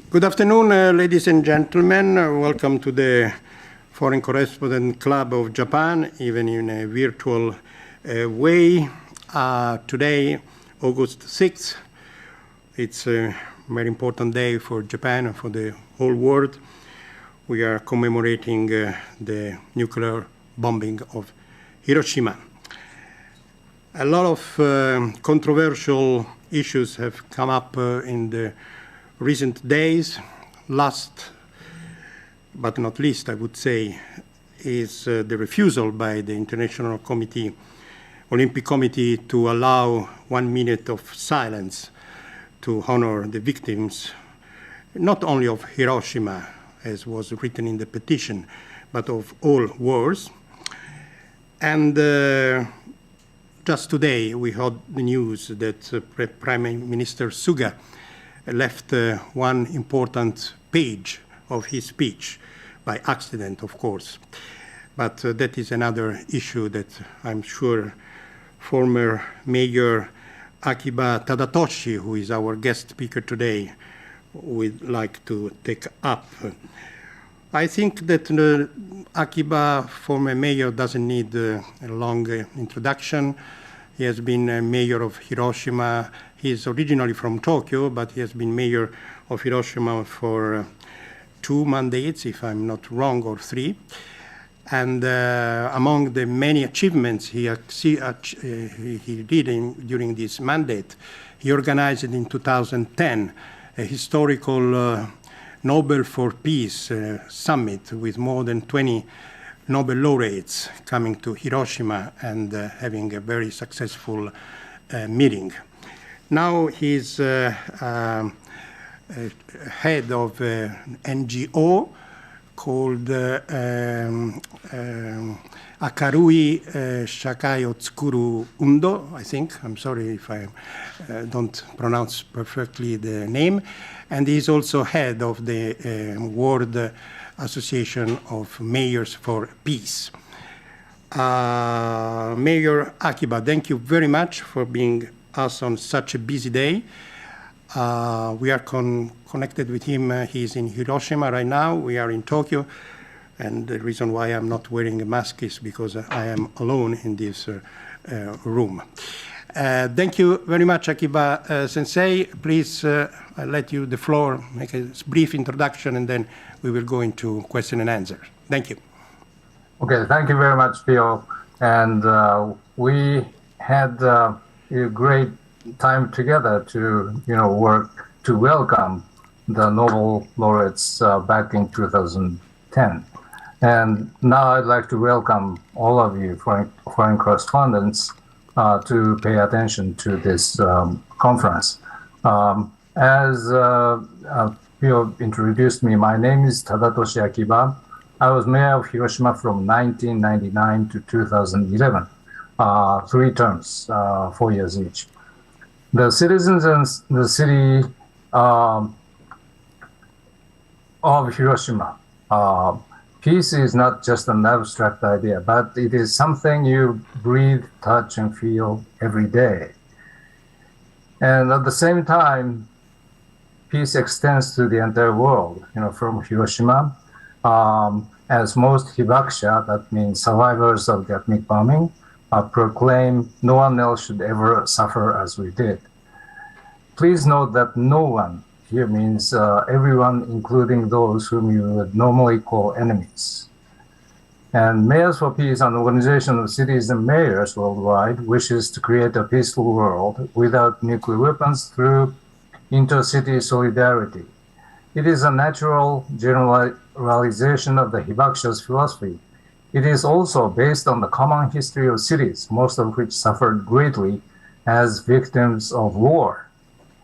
Good afternoon, ladies and gentlemen. Welcome to the Foreign Correspondent Club of Japan, even in a virtual way. Today, August 6th, it's a very important day for Japan and for the whole world. We are commemorating the nuclear bombing of Hiroshima. A lot of controversial issues have come up in the recent days. Last but not least, I would say, is the refusal by the International Olympic Committee to allow 1 minute of silence to honor the victims, not only of Hiroshima, as was written in the petition, but of all wars. And just today, we heard the news that Prime Minister Suga left one important page of his speech, by accident, of course. But that is another issue that I'm sure former Mayor Akiba Tadatoshi, who is our guest speaker today, would like to take up. I think that Akiba, former mayor, doesn't need a long introduction. He has been a mayor of Hiroshima. He is originally from Tokyo, but he has been mayor of Hiroshima for 2 mandates, if I'm not wrong, or 3. And among the many achievements he did during this mandate, he organized in 2010 a historical Nobel for Peace summit with more than 20 Nobel laureates coming to Hiroshima and having a very successful meeting. Now he's head of an NGO called Akarui Shakai o Tsukuru Undo, I think. I'm sorry if I don't pronounce perfectly the name. And he's also head of the World Association of Mayors for Peace. Mayor Akiba, thank you very much for being us on such a busy day. We are connected with him. He's in Hiroshima right now. We are in Tokyo. And the reason why I'm not wearing a mask is because I am alone in this room. Thank you very much, Akiba Sensei. Please, I'll let you the floor, make a brief introduction, and then we will go into question and answer. Thank you. Okay, thank you very much, Phil. And we had a great time together to, work to welcome the Nobel laureates back in 2010. And now I'd like to welcome all of you foreign correspondents to pay attention to this conference. As Phil introduced me, my name is Tadatoshi Akiba. I was mayor of Hiroshima from 1999 to 2011, 3 terms, 4 years each. The citizens in the city of Hiroshima, peace is not just an abstract idea, but it is something you breathe, touch, and feel every day. And at the same time, peace extends to the entire world, from Hiroshima. As most hibakusha, that means survivors of the atomic bombing, proclaim no one else should ever suffer as we did. Please note that no one here means everyone, including those whom you would normally call enemies. And Mayors for Peace, an organization of cities and mayors worldwide, wishes to create a peaceful world without nuclear weapons through intercity solidarity. It is a natural generalization of the hibakusha's philosophy. It is also based on the common history of cities, most of which suffered greatly as victims of war.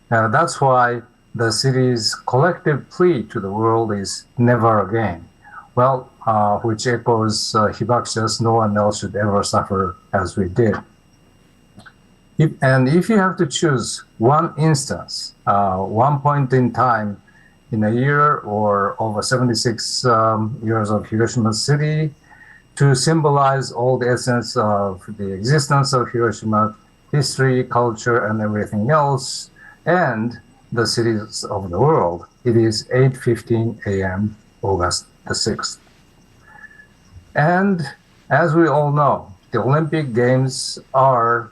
That's why the city's collective plea to the world is never again. Well, which echoes hibakusha's no one else should ever suffer as we did. If you have to choose one instance, one point in time in a year or over 76 years of Hiroshima City to symbolize all the essence of the existence of Hiroshima, history, culture, and everything else, and the cities of the world. It is 8:15 a.m., August the 6th. And as we all know, the Olympic Games are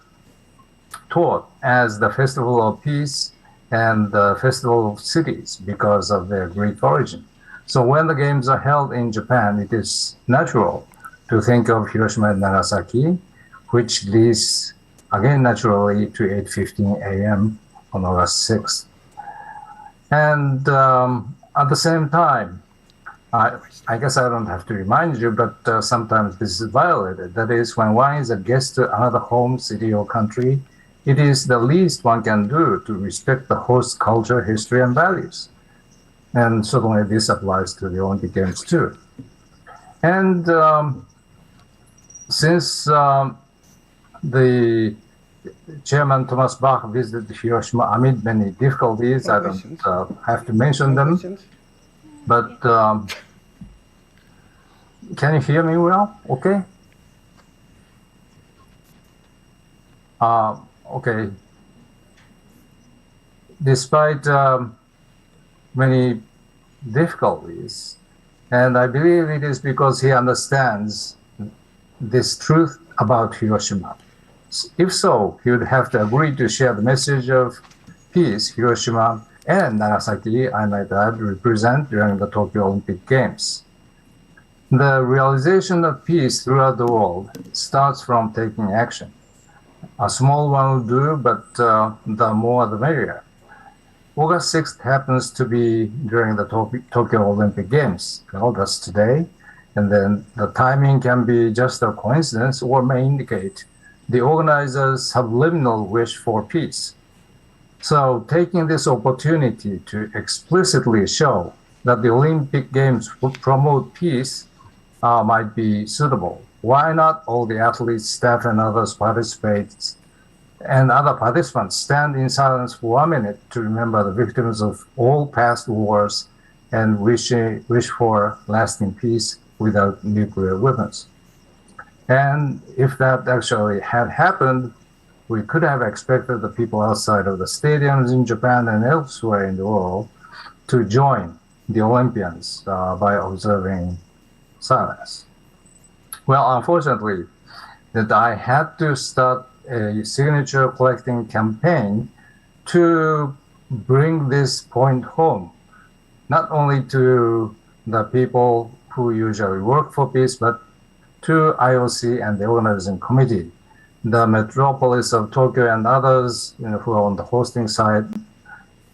taught as the Festival of Peace and the Festival of Cities because of their Greek origin. So when the games are held in Japan, it is natural to think of Hiroshima and Nagasaki, which leads again naturally to 8:15 a.m. on August 6th. And at the same time, I guess I don't have to remind you, but sometimes this is violated. That is, when one is a guest to another home, city, or country, it is the least one can do to respect the host culture, history, and values. And certainly this applies to the Olympic Games too. And since the Chairman Thomas Bach visited Hiroshima amid many difficulties, I don't have to mention them. But can you hear me well? Okay. Okay. Despite many difficulties, and I believe it is because he understands this truth about Hiroshima. If so, he would have to agree to share the message of peace Hiroshima and Nagasaki, I might add, represent during the Tokyo Olympic Games. The realization of peace throughout the world starts from taking action. A small one will do, but the more the merrier. August 6th happens to be during the Tokyo Olympic Games. Well, that's today. And then the timing can be just a coincidence or may indicate the organizers' subliminal wish for peace. So taking this opportunity to explicitly show that the Olympic Games would promote peace might be suitable. Why not all the athletes, staff, and others participate, and other participants stand in silence for 1 minute to remember the victims of all past wars and wish for lasting peace without nuclear weapons. And if that actually had happened, we could have expected the people outside of the stadiums in Japan and elsewhere in the world to join the Olympians by observing silence. Well, unfortunately, that I had to start a signature collecting campaign to bring this point home, not only to the people who usually work for peace, but to IOC and the organizing committee, the metropolis of Tokyo and others who are on the hosting side,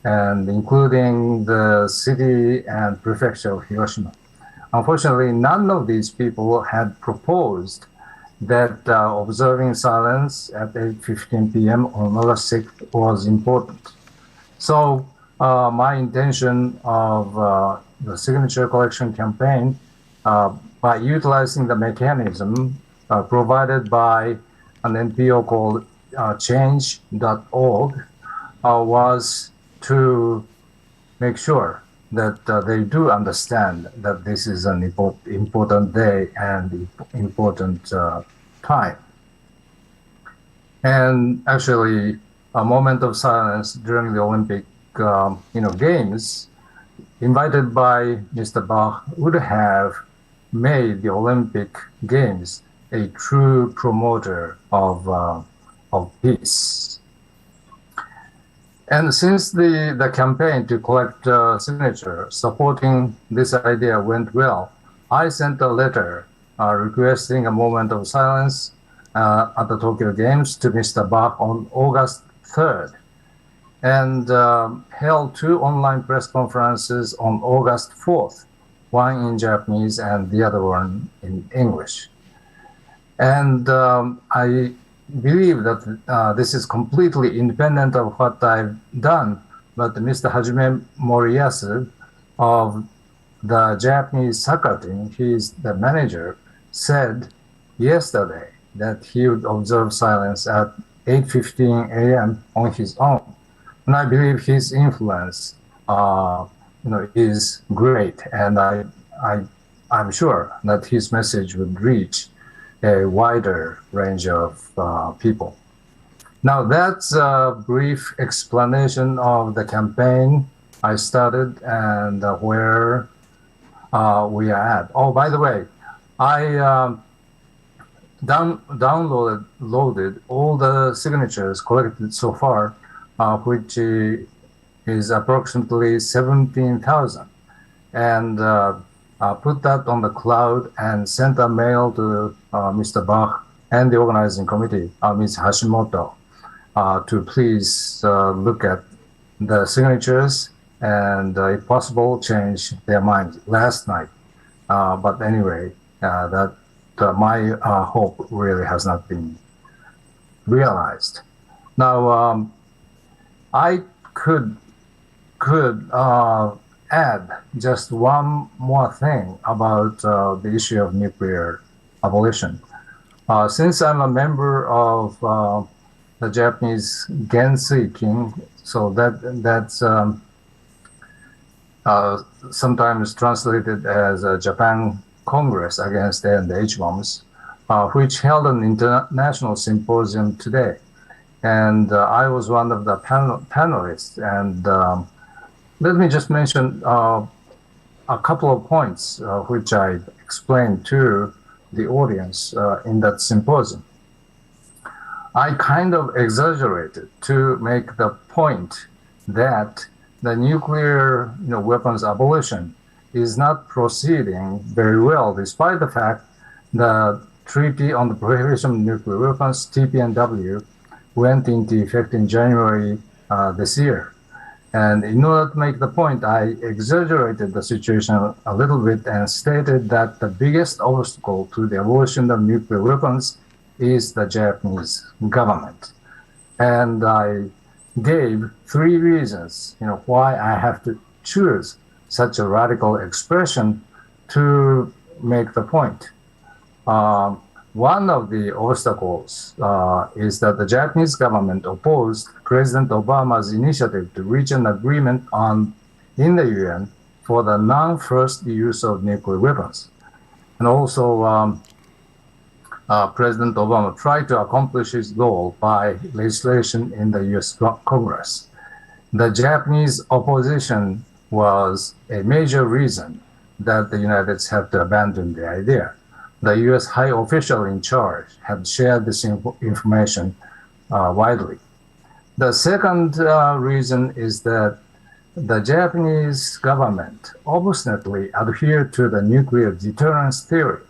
and including the city and prefecture of Hiroshima. Unfortunately, none of these people had proposed that observing silence at 8:15 p.m. on August 6th was important. So my intention of the signature collection campaign, by utilizing the mechanism provided by an NPO called change.org, was to make sure that they do understand that this is an important day and important time. And actually, a moment of silence during the Olympic Games, invited by Mr. Bach, would have made the Olympic Games a true promoter of peace. And since the campaign to collect signatures supporting this idea went well, I sent a letter requesting a moment of silence at the Tokyo Games to Mr. Bach on August 3rd, and held 2 online press conferences on August 4th, one in Japanese and the other one in English. And I believe that this is completely independent of what I've done, but Mr. Hajime Moriyasu of the Japanese soccer team, he's the manager, said yesterday that he would observe silence at 8:15 a.m. on his own. And I believe his influence is great, and I'm sure that his message would reach a wider range of people. Now that's a brief explanation of the campaign I started and where we are at. Oh, by the way, I downloaded all the signatures collected so far, which is approximately 17,000, and put that on the cloud and sent a mail to Mr. Bach and the organizing committee, Ms. Hashimoto, to please look at the signatures and, if possible, change their mind last night. But anyway, that my hope really has not been realized. Now, I could add just one more thing about the issue of nuclear abolition. Since I'm a member of the Japanese Genseikin, so that's sometimes translated as a Japan Congress Against A and H Bombs, which held an international symposium today. And I was one of the panelists. And let me just mention a couple of points which I explained to the audience in that symposium. I kind of exaggerated to make the point that the nuclear weapons abolition is not proceeding very well, despite the fact the Treaty on the Prohibition of Nuclear Weapons, TPNW, went into effect in January this year. And in order to make the point, I exaggerated the situation a little bit and stated that the biggest obstacle to the abolition of nuclear weapons is the Japanese government. And I gave 3 reasons, why I have to choose such a radical expression to make the point. One of the obstacles is that the Japanese government opposed President Obama's initiative to reach an agreement in the UN for the non-first use of nuclear weapons. And also, President Obama tried to accomplish his goal by legislation in the US Congress. The Japanese opposition was a major reason that the United States had to abandon the idea. The US high official in charge had shared this information widely. The second reason is that the Japanese government obstinately adhered to the nuclear deterrence theory.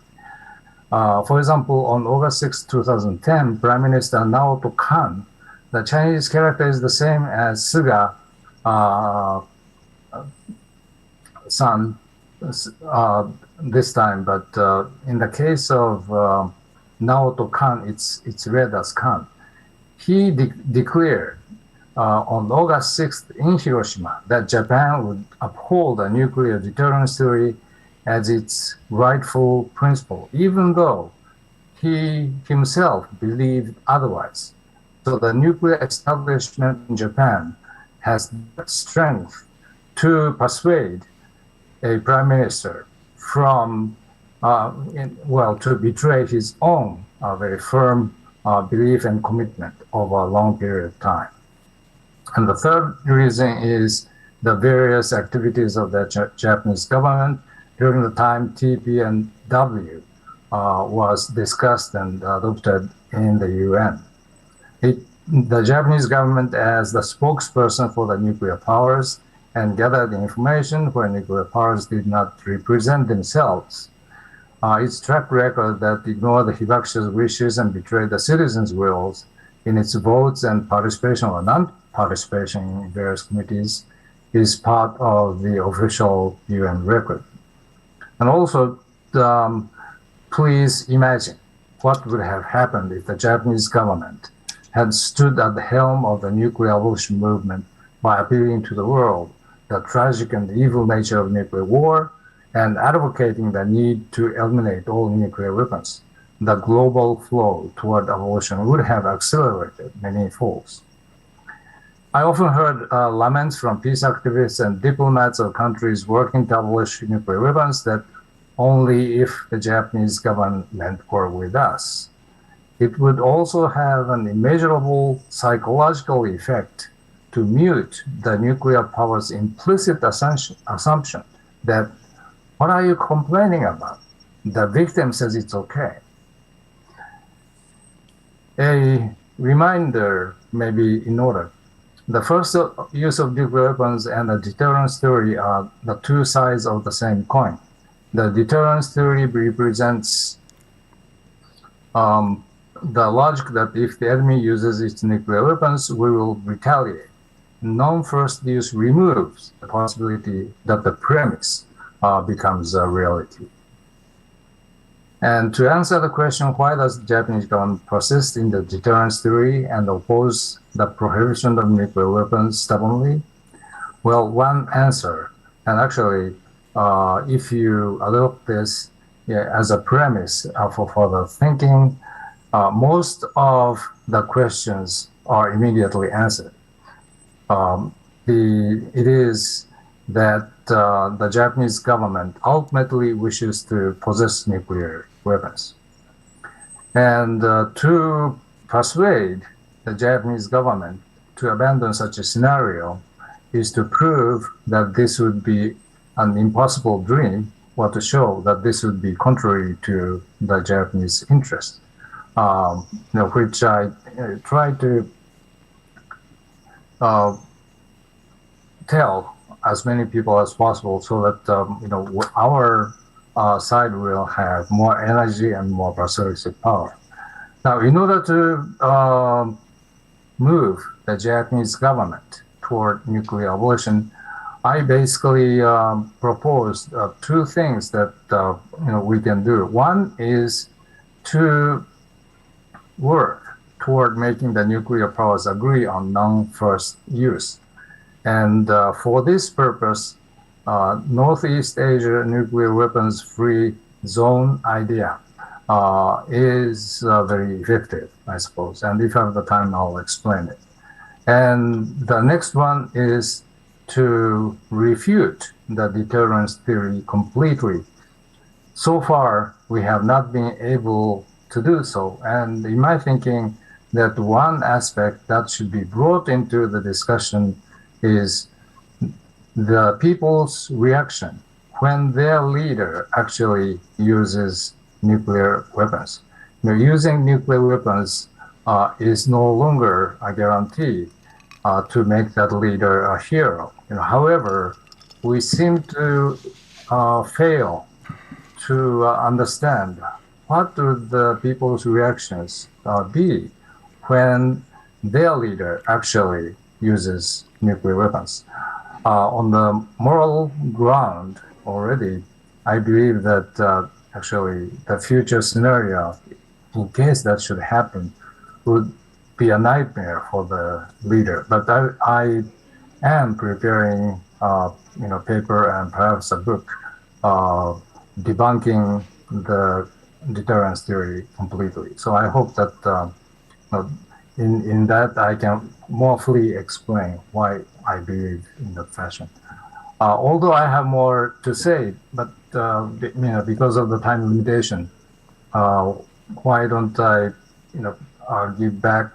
For example, on August 6, 2010, Prime Minister Naoto Kan, the Chinese character is the same as Suga son this time, but in the case of Naoto Kan, it's read as Kan. He declared on August 6th in Hiroshima that Japan would uphold the nuclear deterrence theory as its rightful principle, even though he himself believed otherwise. So the nuclear establishment in Japan has the strength to persuade a prime minister from, to betray his own very firm belief and commitment over a long period of time. And the third reason is the various activities of the Japanese government during the time TPNW was discussed and adopted in the UN. The Japanese government, as the spokesperson for the nuclear powers, and gathered information where nuclear powers did not represent themselves. Its track record that ignored the hibakusha's wishes and betrayed the citizens' wills in its votes and participation or non-participation in various committees is part of the official UN record. And also, please imagine what would have happened if the Japanese government had stood at the helm of the nuclear abolition movement by appealing to the world the tragic and evil nature of nuclear war and advocating the need to eliminate all nuclear weapons. The global flow toward abolition would have accelerated many folds. I often heard laments from peace activists and diplomats of countries working to abolish nuclear weapons that only if the Japanese government were with us. it would also have an immeasurable psychological effect to mute the nuclear power's implicit assumption that, what are you complaining about? The victim says it's okay. A reminder may be in order. The first use of nuclear weapons and the deterrence theory are the two sides of the same coin. The deterrence theory represents the logic that if the enemy uses its nuclear weapons, we will retaliate. Non-first use removes the possibility that the premise becomes a reality. And to answer the question, why does the Japanese government persist in the deterrence theory and oppose the prohibition of nuclear weapons stubbornly? Well, one answer, and actually, if you adopt this as a premise for further thinking, most of the questions are immediately answered. It is that the Japanese government ultimately wishes to possess nuclear weapons. And to persuade the Japanese government to abandon such a scenario is to prove that this would be an impossible dream, or to show that this would be contrary to the Japanese interest, which I try to tell as many people as possible, so that our side will have more energy and more persuasive power. Now, in order to move the Japanese government toward nuclear abolition, I basically proposed two things that we can do. One is to work toward making the nuclear powers agree on non-first use. And for this purpose, Northeast Asia nuclear weapons free zone idea is very effective, I suppose. And if I have the time, I'll explain it. And the next one is to refute the deterrence theory completely. So far, we have not been able to do so. And in my thinking, that one aspect that should be brought into the discussion is the people's reaction when their leader actually uses nuclear weapons. Using nuclear weapons is no longer a guarantee to make that leader a hero. However, we seem to fail to understand what do the people's reactions be when their leader actually uses nuclear weapons. On the moral ground already, I believe that actually the future scenario, in case that should happen, would be a nightmare for the leader. But I am preparing paper and perhaps a book debunking the deterrence theory completely. So I hope that in that I can more fully explain why I believe in that fashion. Although I have more to say, but because of the time limitation, why don't I give back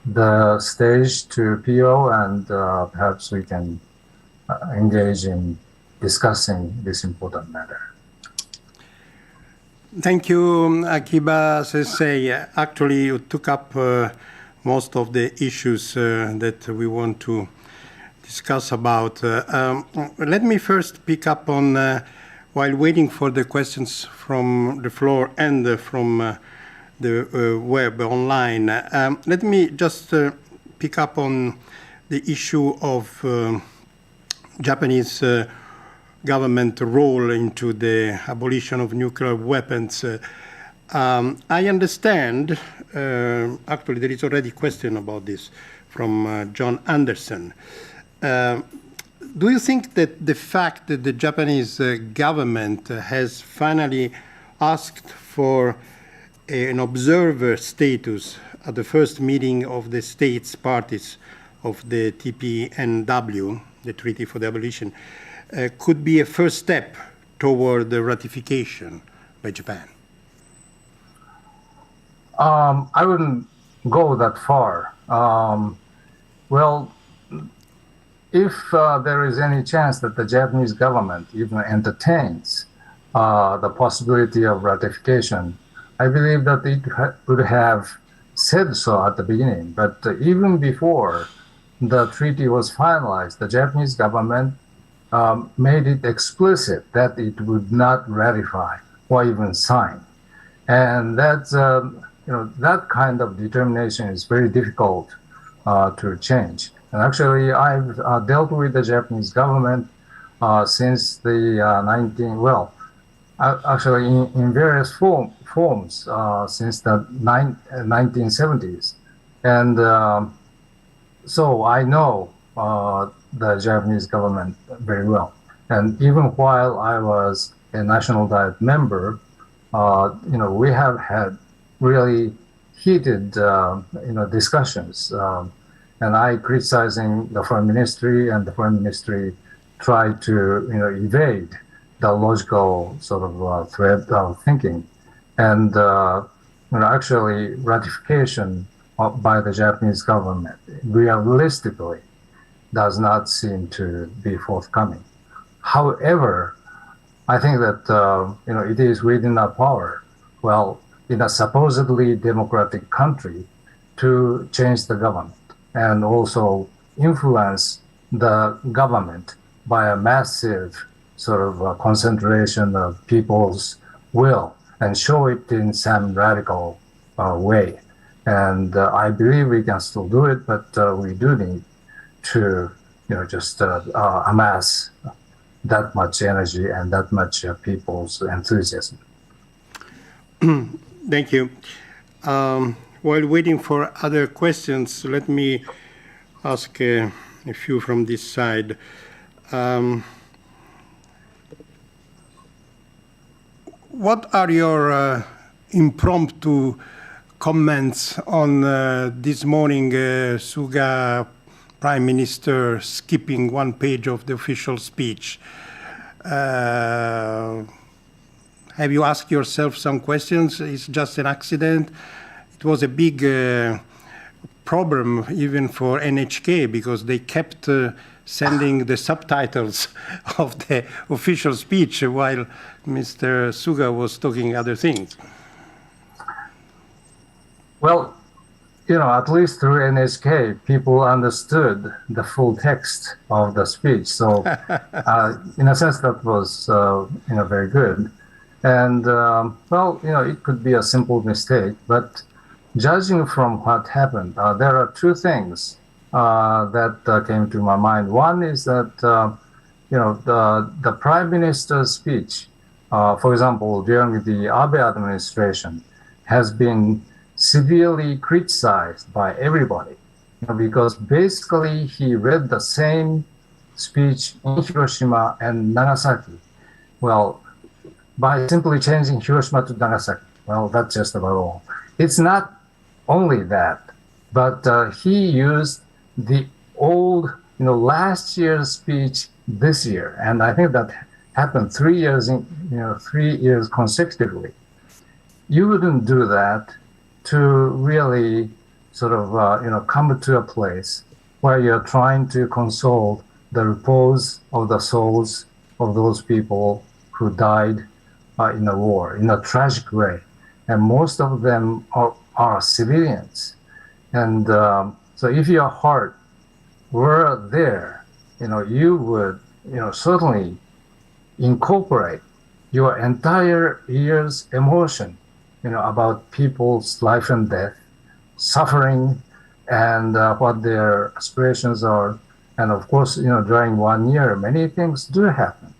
the stage to PO, and perhaps we can engage in discussing this important matter. Thank you, Akiba Sensei. Actually, you took up most of the issues that we want to discuss about. Let me first pick up on, while waiting for the questions from the floor and from the web online, let me just pick up on the issue of Japanese government role into the abolition of nuclear weapons. I understand, actually there is already a question about this from John Anderson. Do you think that the fact that the Japanese government has finally asked for an observer status at the first meeting of the states parties of the TPNW, the Treaty for the Abolition, could be a first step toward the ratification by Japan? I wouldn't go that far. Well, if there is any chance that the Japanese government even entertains the possibility of ratification, I believe that it would have said so at the beginning. But even before the treaty was finalized, the Japanese government made it explicit that it would not ratify or even sign. And that's, that kind of determination is very difficult to change. And actually, I've dealt with the Japanese government since the actually in various forms since the 1970s. And so I know the Japanese government very well. And even while I was a National Diet member, we have had really heated, discussions. And I criticizing the foreign ministry, and the foreign ministry tried to, evade the logical sort of thread of thinking. And, actually ratification by the Japanese government realistically does not seem to be forthcoming. However, I think that, it is within our power, well, in a supposedly democratic country, to change the government and also influence the government by a massive sort of concentration of people's will and show it in some radical way. And I believe we can still do it, but we do need to, just amass that much energy and that much people's enthusiasm. Thank you. While waiting for other questions, let me ask a few from this side. What are your impromptu comments on this morning Suga Prime Minister skipping one page of the official speech? Have you asked yourself some questions? It's just an accident. It was a big problem even for NHK because they kept sending the subtitles of the official speech while Mr. Suga was talking other things. Well, at least through NHK, people understood the full text of the speech. So in a sense, that was, very good. And, it could be a simple mistake, but judging from what happened, there are two things that came to my mind. One is that, the Prime Minister's speech, for example, during the Abe administration, has been severely criticized by everybody, because basically he read the same speech in Hiroshima and Nagasaki. Well, by simply changing Hiroshima to Nagasaki, well, that's just about all. It's not only that, but he used the old, last year's speech this year, and I think that happened 3 years consecutively. You wouldn't do that to really sort of, come to a place where you're trying to console the repose of the souls of those people who died in the war in a tragic way. And most of them are civilians. And so if your heart were there, you would, certainly incorporate your entire year's emotion, about people's life and death, suffering, and what their aspirations are. And of course, during 1 year, many things do happen.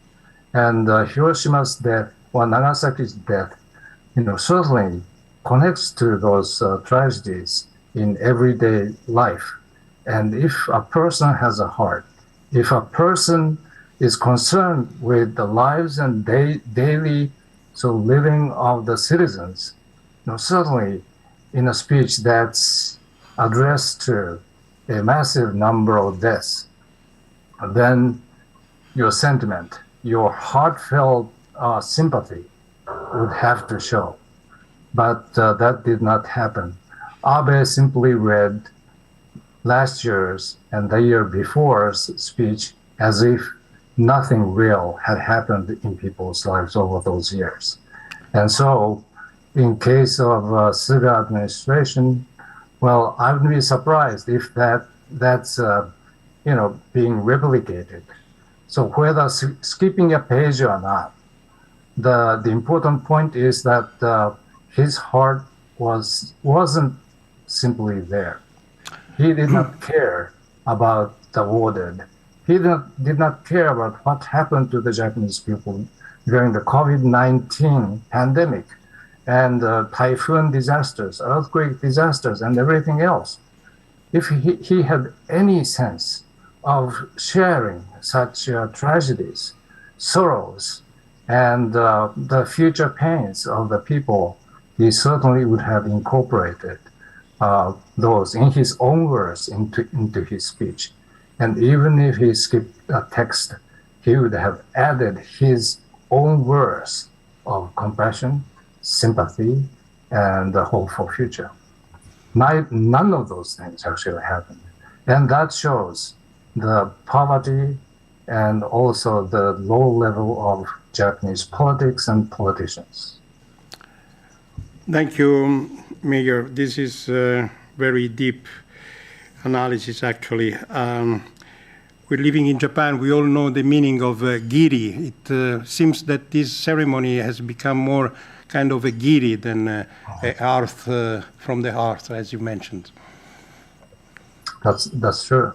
And Hiroshima's death or Nagasaki's death, certainly connects to those tragedies in everyday life. And if a person has a heart, if a person is concerned with the lives and daily living of the citizens, certainly in a speech that's addressed to a massive number of deaths, then your sentiment, your heartfelt sympathy would have to show. but that did not happen. Abe simply read last year's and the year before's speech as if nothing real had happened in people's lives over those years. And so, in case of Suga administration, well, I would be surprised if that's being replicated. So whether skipping a page or not, the important point is that his heart wasn't simply there. He did not care about the war dead. He did not care about what happened to the Japanese people during the COVID-19 pandemic and typhoon disasters, earthquake disasters, and everything else. If he had any sense of sharing such tragedies, sorrows, and the future pains of the people, he certainly would have incorporated those in his own words into his speech. And even if he skipped a text, he would have added his own words of compassion, sympathy, and the hope for future. None of those things actually happened. And that shows the poverty and also the low level of Japanese politics and politicians. Thank you, Mayor. This is very deep analysis, actually. We're living in Japan. We all know the meaning of giri. It seems that this ceremony has become more kind of a giri than a hearth from the hearth, as you mentioned. That's true.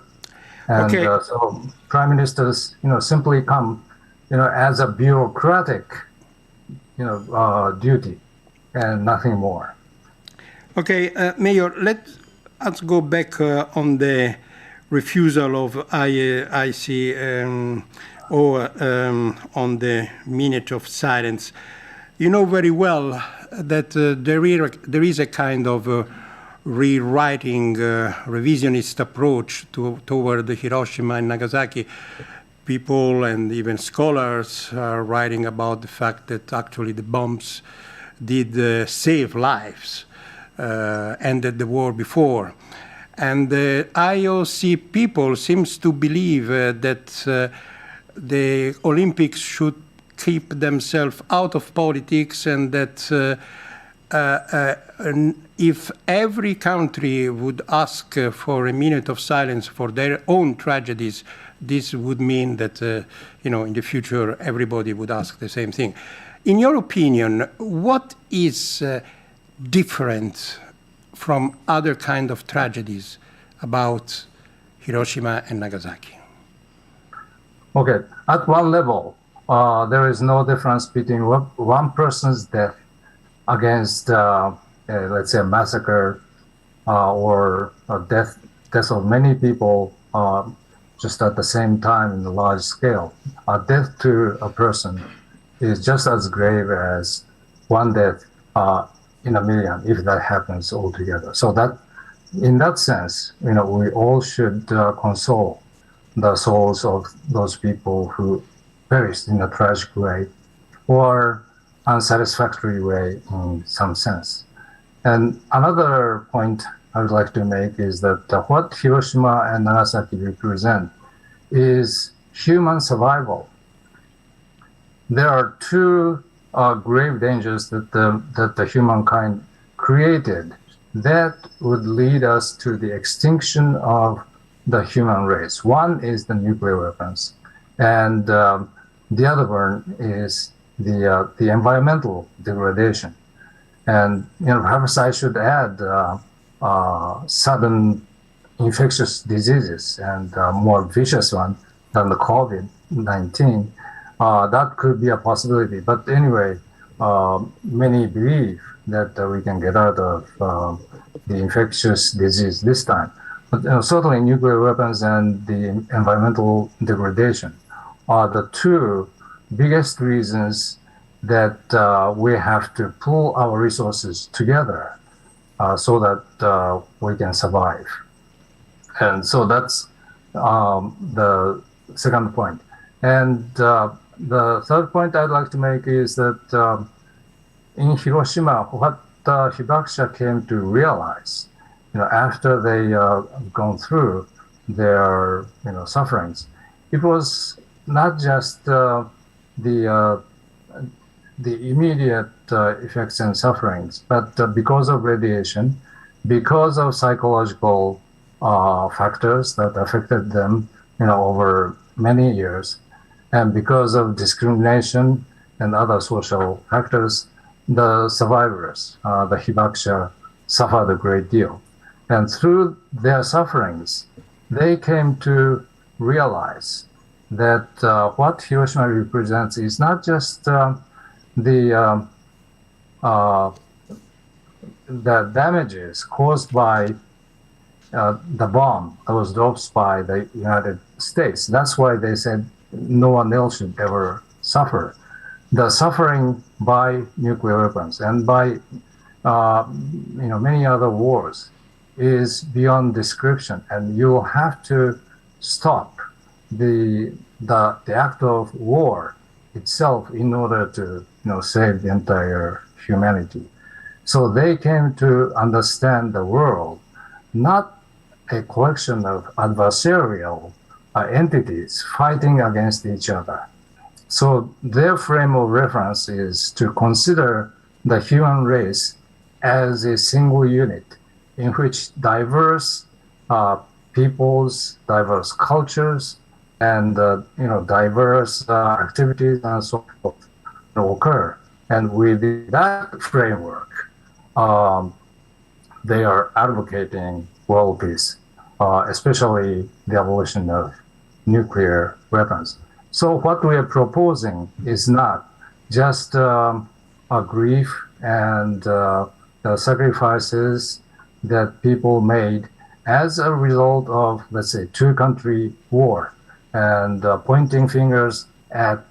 And okay. So prime ministers, simply come, as a bureaucratic, duty, and nothing more. Okay, Mayor, let's go back on the refusal of IC or on the minute of silence. You know very well that there is a kind of rewriting, revisionist approach toward the Hiroshima and Nagasaki. People and even scholars are writing about the fact that actually the bombs did save lives, ended the war before. And the IOC people seems to believe that the Olympics should keep themselves out of politics, and that if every country would ask for a minute of silence for their own tragedies, this would mean that in the future everybody would ask the same thing. In your opinion, what is different from other kind of tragedies about Hiroshima and Nagasaki? Okay, at one level, there is no difference between one person's death against, let's say, a massacre or a death of many people just at the same time in a large scale. A death to a person is just as grave as one death in a million, if that happens altogether. So that, in that sense, we all should console the souls of those people who perished in a tragic way or unsatisfactory way in some sense. And another point I would like to make is that what Hiroshima and Nagasaki represent is human survival. There are two grave dangers that the humankind created that would lead us to the extinction of the human race. One is the nuclear weapons, and the other one is the environmental degradation. And perhaps I should add sudden infectious diseases and more vicious one than the COVID-19. That could be a possibility. But anyway, many believe that we can get out of the infectious disease this time. But certainly nuclear weapons and the environmental degradation are the two biggest reasons that we have to pool our resources together so that we can survive. And so that's the second point. And the third point I'd like to make is that in Hiroshima, what Hibakusha came to realize, after they gone through their sufferings, it was not just the immediate effects and sufferings, but because of radiation, because of psychological factors that affected them, over many years, and because of discrimination and other social factors, the survivors, the Hibakusha, suffered a great deal. And through their sufferings, they came to realize that what Hiroshima represents is not just the damages caused by the bomb that was dropped by the United States. That's why they said no one else should ever suffer. The suffering by nuclear weapons and by many other wars is beyond description, and you will have to stop the act of war itself in order to save the entire humanity. So they came to understand the world not a collection of adversarial entities fighting against each other. So their frame of reference is to consider the human race as a single unit in which diverse peoples, diverse cultures, and diverse activities and so forth occur. And within that framework, they are advocating world peace, especially the abolition of nuclear weapons. So what we are proposing is not just a grief and the sacrifices that people made as a result of, let's say, two-country war, and pointing fingers at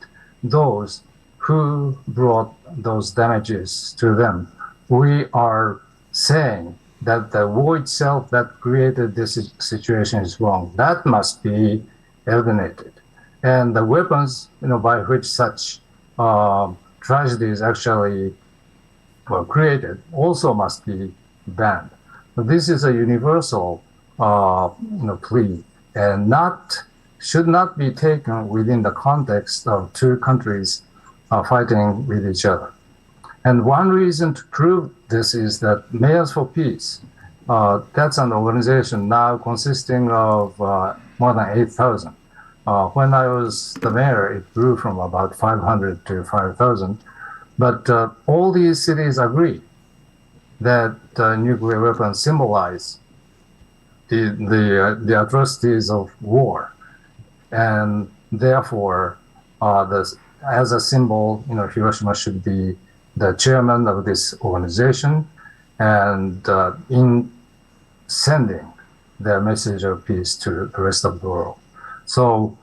those who brought those damages to them. We are saying that the war itself that created this situation is wrong. That must be eliminated. And the weapons, by which such tragedies actually were created also must be banned. But this is a universal plea, and should not be taken within the context of two countries fighting with each other. And one reason to prove this is that Mayors for Peace, that's an organization now consisting of more than 8,000. When I was the mayor, it grew from about 500 to 5,000. But all these cities agree that nuclear weapons symbolize the atrocities of war. And therefore, as a symbol, Hiroshima should be the chairman of this organization, and in sending their message of peace to the rest of the world. So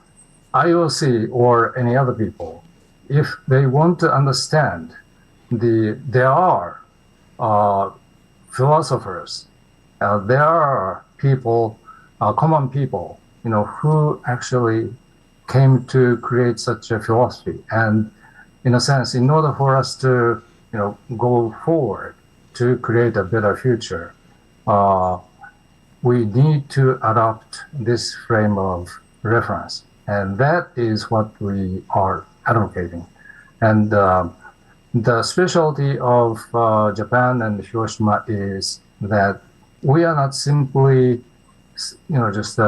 IOC or any other people, if they want to understand there are philosophers, there are people, common people, who actually came to create such a philosophy. And in a sense, in order for us to, go forward to create a better future, we need to adopt this frame of reference. And that is what we are advocating. And the specialty of Japan and Hiroshima is that we are not simply, just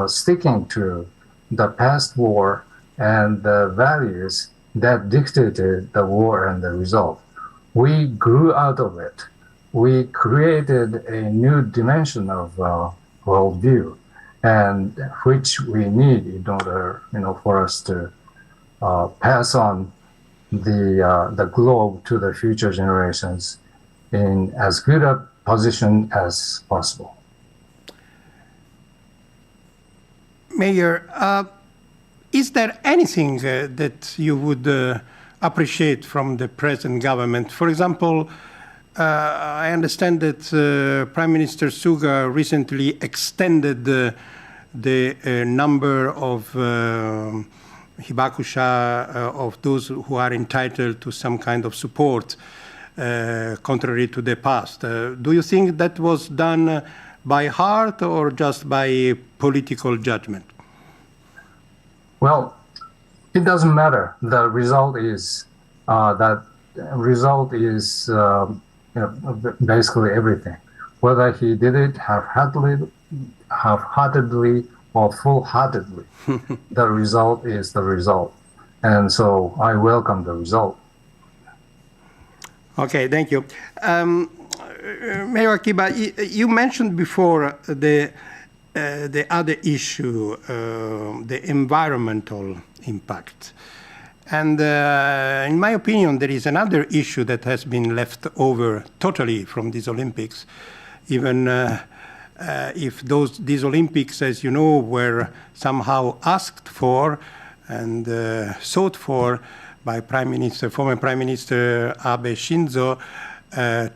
sticking to the past war and the values that dictated the war and the result. We grew out of it. We created a new dimension of worldview, and which we need in order, for us to pass on the globe to the future generations in as good a position as possible. Mayor, is there anything that you would appreciate from the present government? For example, I understand that Prime Minister Suga recently extended the number of hibakusha, of those who are entitled to some kind of support. contrary to the past. Do you think that was done by heart or just by political judgment? Well, it doesn't matter. The result is basically everything. Whether he did it half-heartedly or full-heartedly, the result is the result. And so I welcome the result. Okay, thank you. Mayor Akiba, you mentioned before the other issue, the environmental impact. And in my opinion, there is another issue that has been left over totally from these Olympics, even if these Olympics, as you know, were somehow asked for and sought for by former Prime Minister Abe Shinzo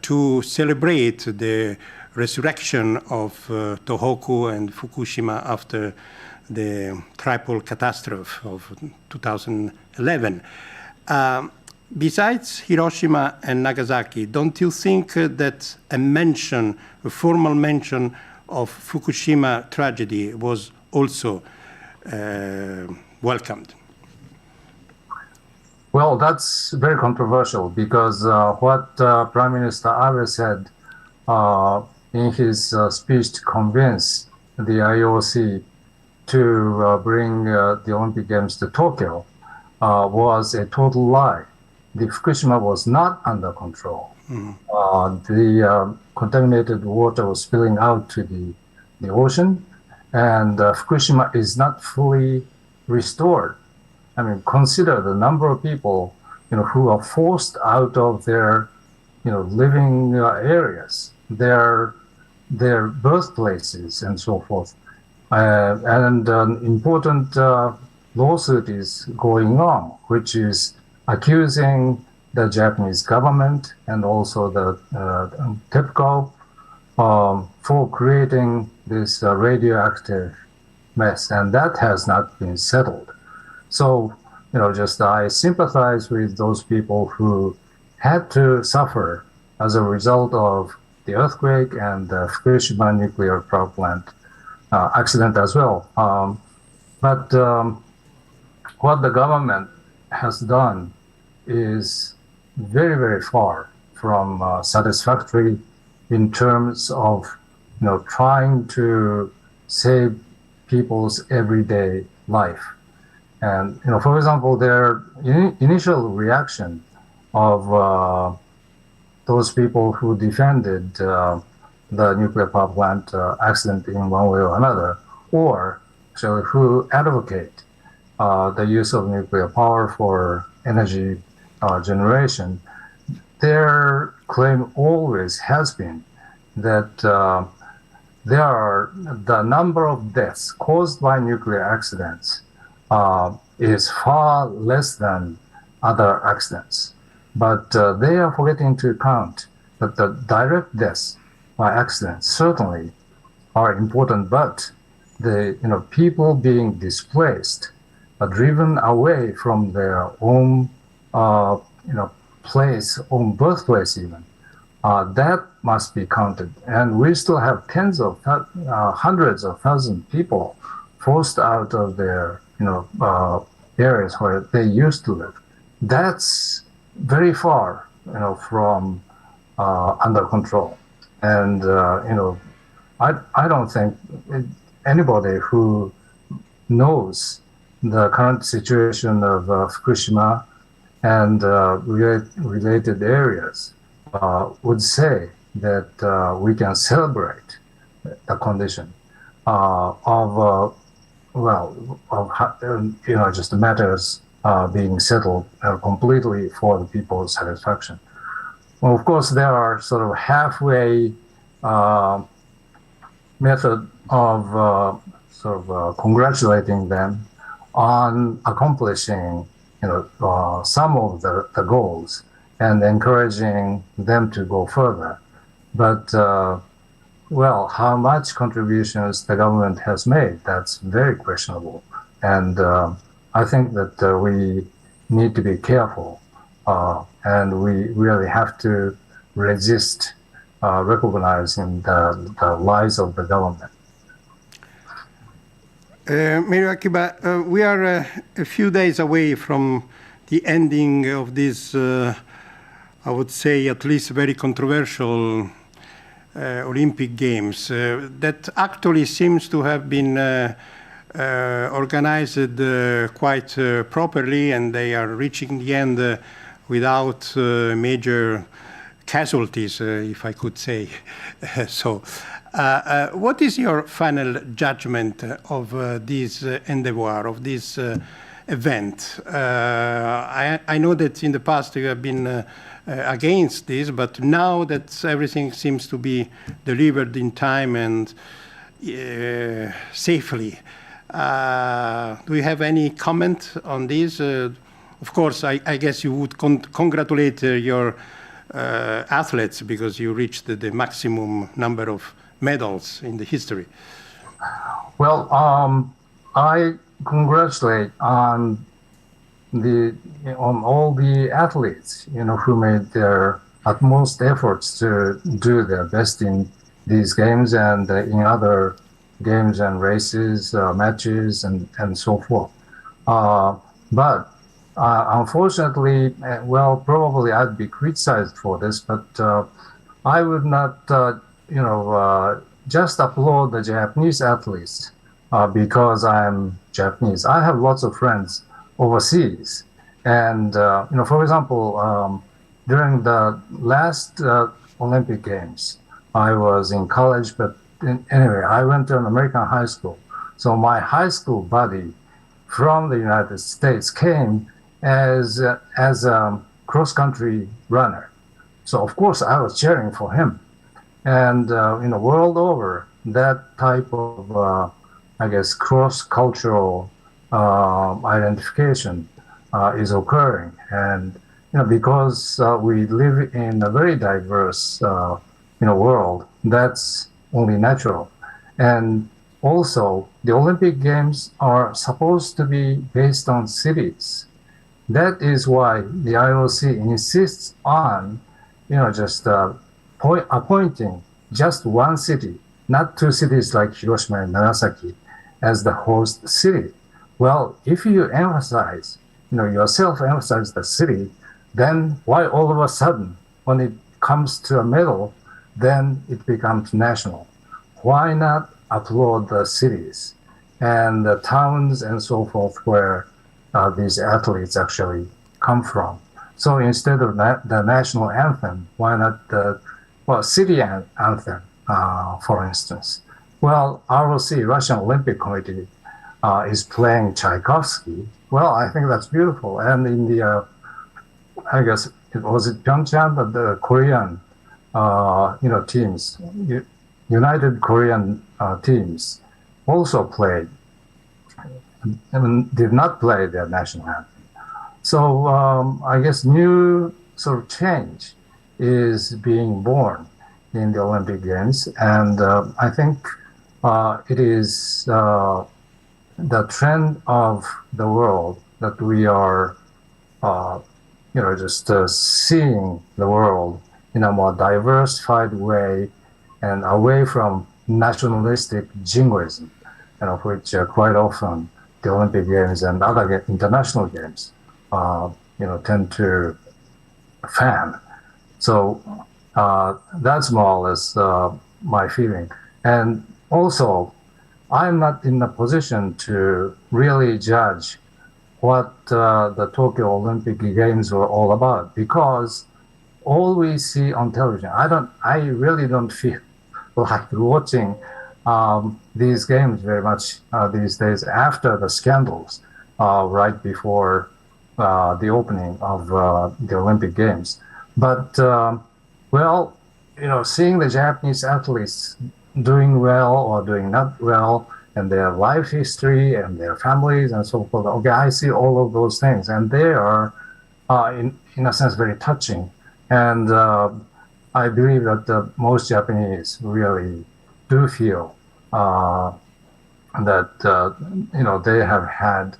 to celebrate the resurrection of Tohoku and Fukushima after the triple catastrophe of 2011. Besides Hiroshima and Nagasaki, don't you think that a formal mention of Fukushima tragedy was also welcomed? Well, that's very controversial because what Prime Minister Abe said in his speech to convince the IOC to bring the Olympic Games to Tokyo was a total lie. The Fukushima was not under control. The contaminated water was spilling out to the ocean, and Fukushima is not fully restored. I mean, consider the number of people, who are forced out of their, living areas, their birthplaces, and so forth. And an important lawsuit is going on, which is accusing the Japanese government and also the TEPCO for creating this radioactive mess, and that has not been settled. So, I sympathize with those people who had to suffer as a result of the earthquake and the Fukushima nuclear power plant accident as well. But what the government has done is very, very far from satisfactory in terms of, trying to save people's everyday life. And, for example, their initial reaction of those people who defended the nuclear power plant accident in one way or another, or actually who advocate the use of nuclear power for energy generation, their claim always has been that the number of deaths caused by nuclear accidents is far less than other accidents. But they are forgetting to count that the direct deaths by accidents certainly are important, but the people being displaced, driven away from their own place, own birthplace even, that must be counted. And we still have hundreds of thousands of people forced out of their areas where they used to live. That's very far from under control. And I don't think anybody who knows the current situation of Fukushima and related areas would say that we can celebrate the condition of just matters being settled completely for the people's satisfaction. Well, of course, there are sort of halfway method of congratulating them on accomplishing, some of the goals and encouraging them to go further. But how much contributions the government has made, that's very questionable. And I think that we need to be careful and we really have to resist recognizing the lies of the government. Mayor Akiba, we are a few days away from the ending of this, I would say, at least very controversial Olympic Games that actually seems to have been organized quite properly, and they are reaching the end without major casualties, if I could say. So, what is your final judgment of this endeavor, of this event? I know that in the past you have been against this, but now that everything seems to be delivered in time and safely, do you have any comment on this? Of course, I guess you would congratulate your athletes because you reached the maximum number of medals in the history. Well, I congratulate on all the athletes, who made their utmost efforts to do their best in these games and in other games and races, matches, and so forth. But unfortunately, well, probably I'd be criticized for this, but I would not, just applaud the Japanese athletes because I'm Japanese. I have lots of friends overseas, and for example, during the last Olympic Games, I was in college, but anyway, I went to an American high school. So my high school buddy from the United States came as a cross-country runner. So of course I was cheering for him. And world over, that type of, I guess, cross-cultural identification is occurring. And because we live in a very diverse, world, that's only natural. And also, the Olympic Games are supposed to be based on cities. That is why the IOC insists on, just appointing just one city, not two cities like Hiroshima and Nagasaki, as the host city. Well, if you emphasize, yourself emphasize the city, then why all of a sudden, when it comes to a medal, then it becomes national? Why not applaud the cities and the towns and so forth where these athletes actually come from? So instead of the national anthem, why not the city anthem, for instance? Well, ROC, Russian Olympic Committee, is playing Tchaikovsky. Well, I think that's beautiful. And in the, I guess, was it Pyeongchang, but the Korean, teams, United Korean teams also played, did not play their national anthem. So I guess new sort of change is being born in the Olympic Games, and I think it is the trend of the world that we are, just seeing the world in a more diversified way and away from nationalistic jingoism, of which quite often the Olympic Games and other international games, tend to fan. So that's more or less my feeling. And also, I'm not in a position to really judge what the Tokyo Olympic Games were all about, because all we see on television, I really don't feel like watching these games very much these days after the scandals right before the opening of the Olympic Games. But, seeing the Japanese athletes doing well or doing not well, and their life history and their families and so forth, okay, I see all of those things, and they are, in a sense, very touching. And I believe that most Japanese really do feel that, they have had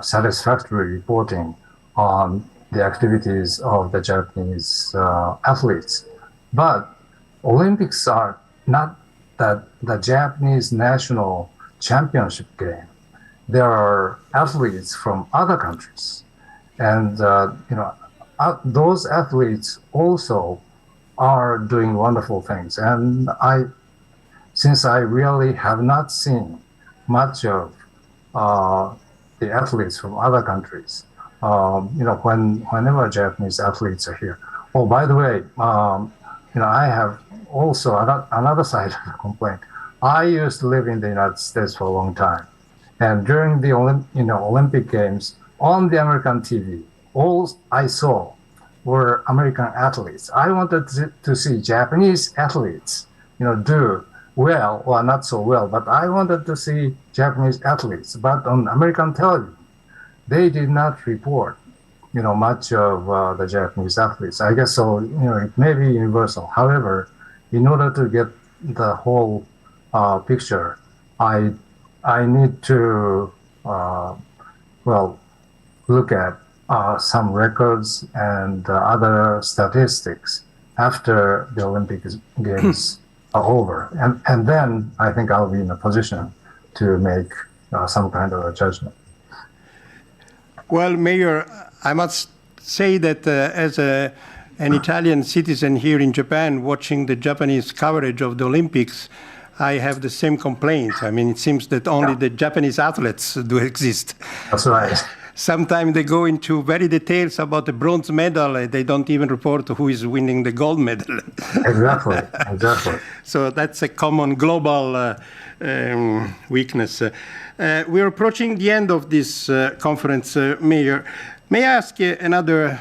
satisfactory reporting on the activities of the Japanese athletes. But Olympics are not the Japanese national championship game. There are athletes from other countries, and those athletes also are doing wonderful things. And since I really have not seen much of the athletes from other countries, whenever Japanese athletes are here. Oh, by the way, I have also another side of the complaint. I used to live in the United States for a long time, and during the Olympic Games on the American TV, all I saw were American athletes. I wanted to see Japanese athletes, do well or not so well, but I wanted to see Japanese athletes. But on American television, they did not report, much of the Japanese athletes. I guess so. It may be universal. However, in order to get the whole picture, I need to look at some records and other statistics after the Olympic Games are over, and then I think I'll be in a position to make some kind of a judgment. Well, Mayor, I must say that as an Italian citizen here in Japan, watching the Japanese coverage of the Olympics, I have the same complaint. I mean, it seems that only the Japanese athletes do exist. That's right. Sometimes they go into very details about the bronze medal. They don't even report who is winning the gold medal. Exactly. So that's a common global weakness. We're approaching the end of this conference, Mayor. May I ask you another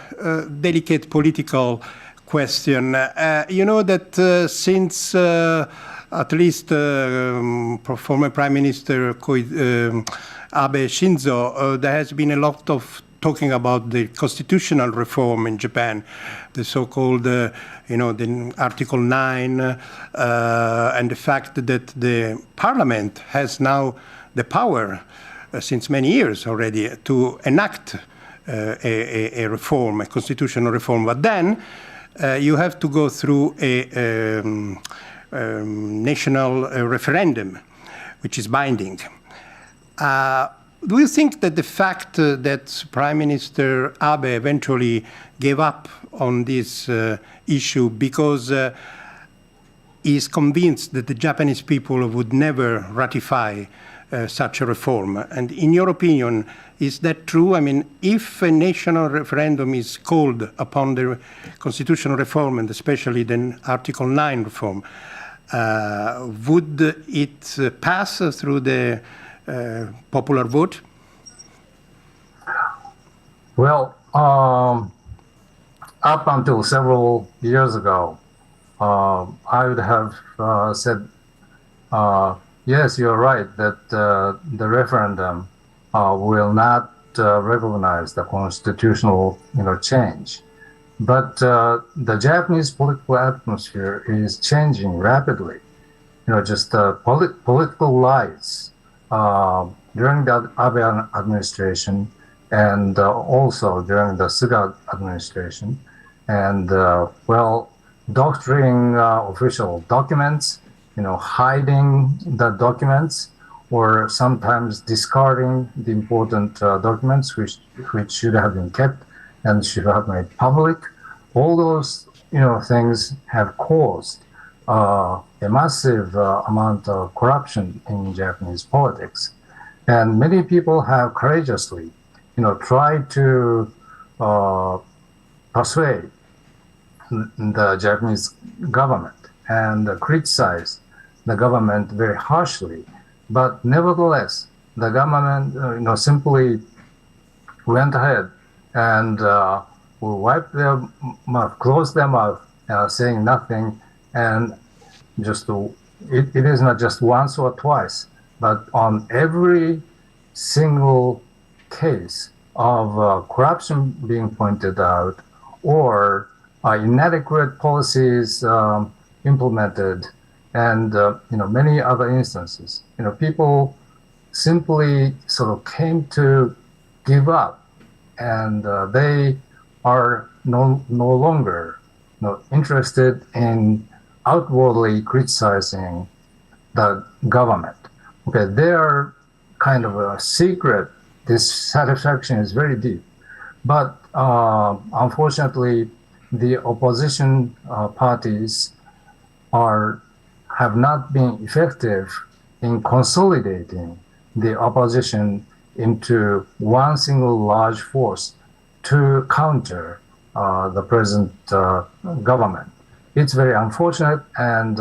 delicate political question? You know that since at least former Prime Minister Abe Shinzo, there has been a lot of talking about the constitutional reform in Japan, the so-called, the Article 9, and the fact that the parliament has now the power, since many years already, to enact a reform, a constitutional reform. But then you have to go through a national referendum, which is binding. Do you think that the fact that Prime Minister Abe eventually gave up on this issue because he is convinced that the Japanese people would never ratify such a reform? And in your opinion, is that true? I mean, if a national referendum is called upon the constitutional reform, and especially the Article 9 reform, would it pass through the popular vote? Well, up until several years ago, I would have said, yes, you're right, that the referendum will not recognize the constitutional change. But the Japanese political atmosphere is changing rapidly. Just political lies during the Abe administration and also during the Suga administration, and doctoring official documents, hiding the documents, or sometimes discarding the important documents which should have been kept and should have made public. All those things have caused a massive amount of corruption in Japanese politics, and many people have courageously tried to persuade the Japanese government and criticize the government very harshly. But nevertheless, the government simply went ahead and wiped their mouth, closed their mouth, saying nothing. And it is not just once or twice, but on every single case of corruption being pointed out, or inadequate policies implemented, and many other instances, people simply sort of came to give up, and they are no longer interested in outwardly criticizing the government. Okay, they are kind of a secret. Dissatisfaction is very deep. But unfortunately, the opposition parties have not been effective in consolidating the opposition into one single large force to counter the present government. It's very unfortunate, and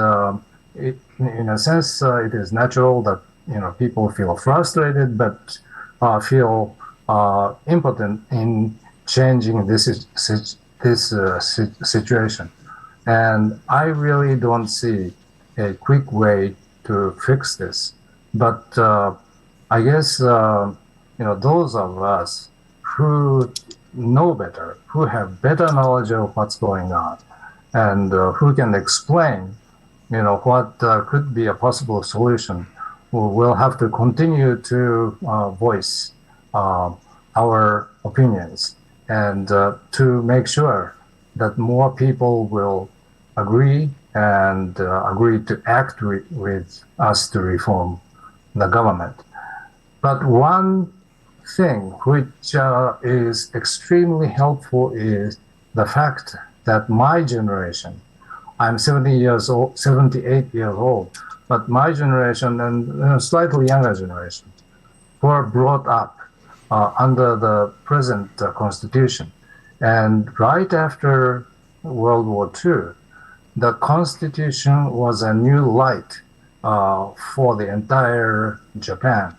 in a sense, it is natural that people feel frustrated, but feel impotent in changing this situation. And I really don't see a quick way to fix this. But I guess those of us who know better, who have better knowledge of what's going on, and who can explain, what could be a possible solution, will have to continue to voice our opinions and to make sure that more people will agree and agree to act with us to reform the government. But one thing which is extremely helpful is the fact that my generation, I'm 78 years old, but my generation and slightly younger generation were brought up under the present constitution. And right after World War II, the constitution was a new light for the entire Japan.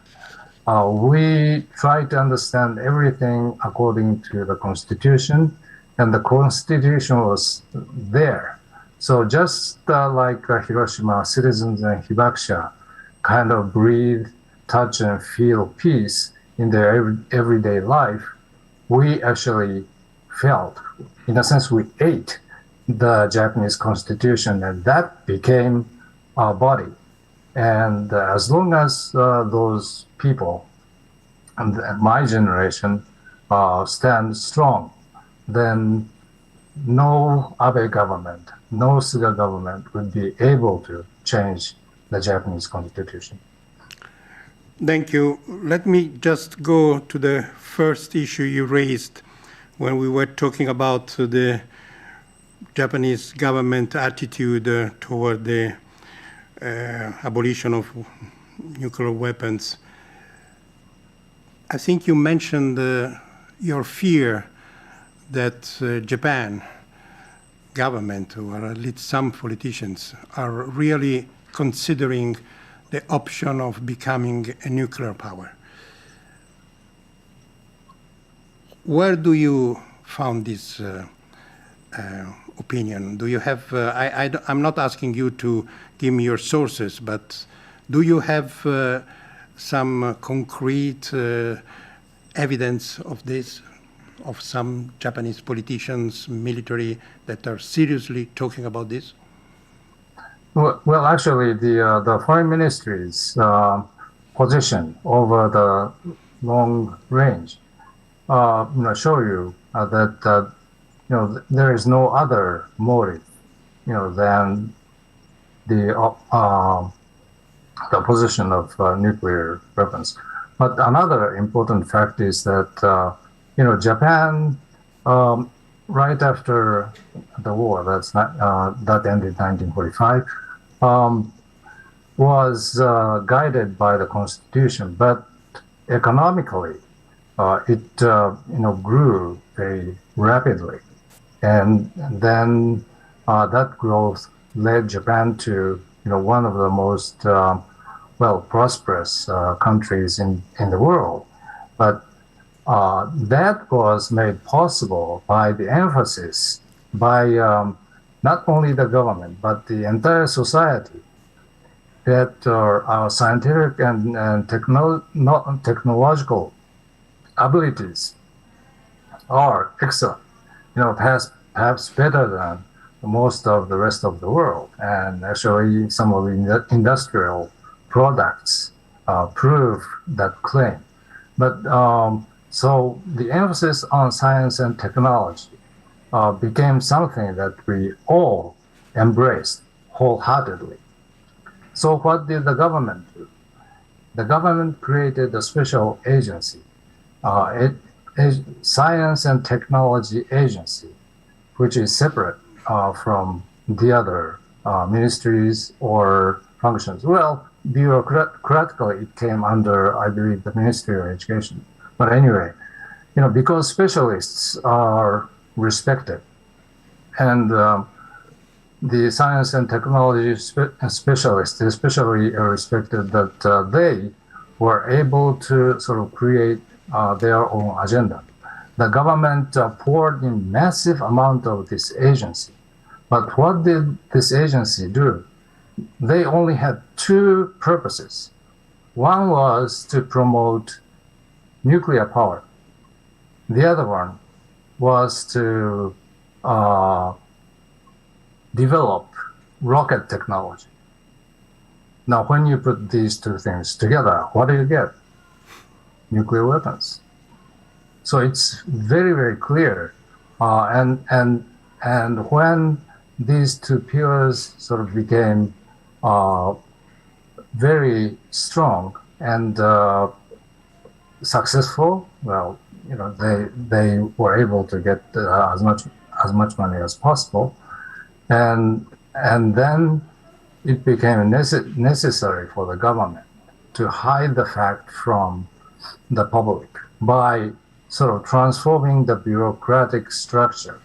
We tried to understand everything according to the constitution, and the constitution was there. So just like Hiroshima, citizens and hibakusha kind of breathe, touch, and feel peace in their everyday life, we actually felt, in a sense, we ate the Japanese constitution, and that became our body. And as long as those people and my generation stand strong, then no Abe government, no Suga government would be able to change the Japanese constitution. Thank you. Let me just go to the first issue you raised when we were talking about the Japanese government attitude toward the abolition of nuclear weapons. I think you mentioned your fear that Japan government, or at least some politicians, are really considering the option of becoming a nuclear power. Where do you found this opinion? Do you have, I'm not asking you to give me your sources, but do you have some concrete evidence of this, of some Japanese politicians, military, that are seriously talking about this? Well, actually, the foreign ministry's position over the long range, show you that there is no other motive, than the position of nuclear weapons. But another important fact is that Japan, right after the war, that ended in 1945, was guided by the constitution, but economically, it grew very rapidly, and then that growth led Japan to one of the most prosperous countries in the world. But that was made possible by the emphasis by not only the government, but the entire society, that our scientific and technological abilities are excellent, perhaps better than most of the rest of the world. And actually, some of the industrial products prove that claim. But so the emphasis on science and technology became something that we all embraced wholeheartedly. So what did the government do? The government created a special agency, a Science and Technology Agency, which is separate from the other ministries or functions. Well, bureaucratically, it came under, I believe, the Ministry of Education. But anyway, because specialists are respected, and the science and technology specialists especially are respected, that they were able to sort of create their own agenda. The government poured in massive amount of this agency. But what did this agency do? They only had two purposes. One was to promote nuclear power. The other one was to develop rocket technology. Now, when you put these two things together, what do you get? Nuclear weapons. So it's very, very clear. And when these two pillars sort of became very strong and successful, well, they were able to get as much money as possible, and then it became necessary for the government to hide the fact from the public by sort of transforming the bureaucratic structure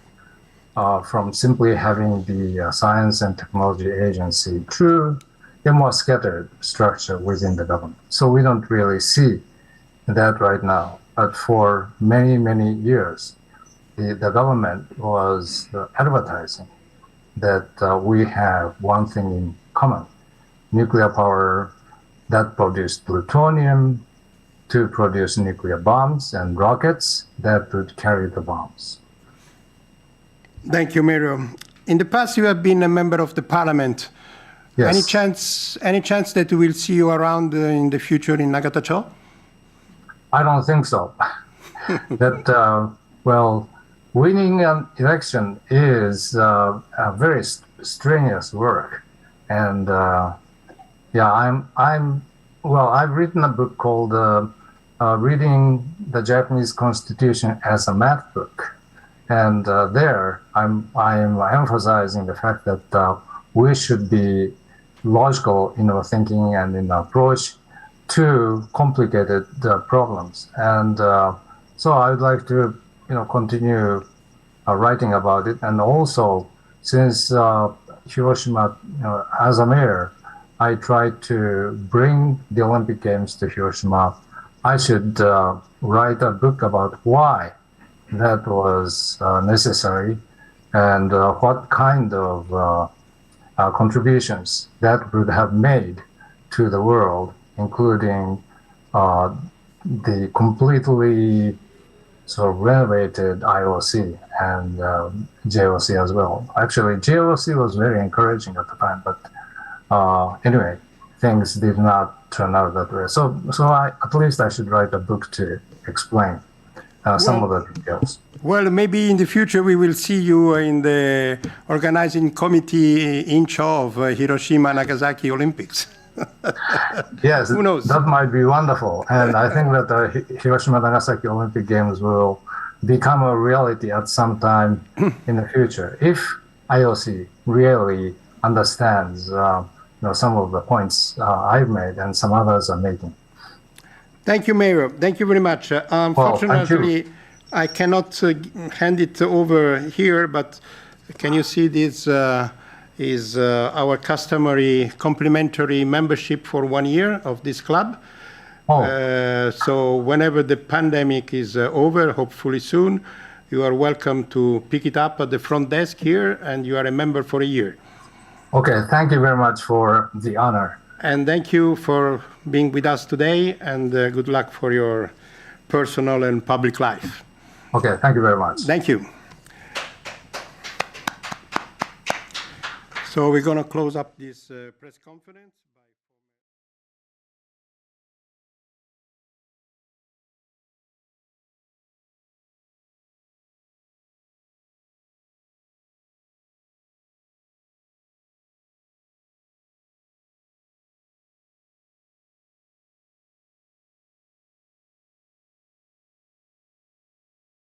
from simply having the Science and Technology Agency to a more scattered structure within the government. So we don't really see that right now. But for many, many years, the government was advertising that we have one thing in common: nuclear power that produced plutonium to produce nuclear bombs and rockets that would carry the bombs. Thank you, Mario. In the past, you have been a member of the parliament. Yes. Any chance that we will see you around in the future in Nagatacho? I don't think so. Well, winning an election is a very strenuous work, and I've written a book called "Reading the Japanese Constitution as a Math Book," and there I'm emphasizing the fact that we should be logical in our thinking and in our approach to complicated problems, and so I would like to continue writing about it. And also, since Hiroshima, as a mayor, I tried to bring the Olympic Games to Hiroshima. I should write a book about why that was necessary and what kind of contributions that would have made to the world, including the completely sort of renovated IOC and JOC as well. Actually, JOC was very encouraging at the time, but anyway, things did not turn out that way. So at least I should write a book to explain some of the details. Well, maybe in the future we will see you in the organizing committee in charge of Hiroshima Nagasaki Olympics. Yes, who knows? That might be wonderful. And I think that the Hiroshima Nagasaki Olympic Games will become a reality at some time in the future if IOC really understands some of the points I've made and some others are making. Thank you, Mayor. Thank you very much. Unfortunately, I cannot hand it over here, but can you see this is our customary complimentary membership for 1 year of this club. So whenever the pandemic is over, hopefully soon, you are welcome to pick it up at the front desk here, and you are a member for a year. Okay, thank you very much for the honor. And thank you for being with us today, and good luck for your personal and public life. Okay, thank you very much. Thank you. So we're going to close up this press conference.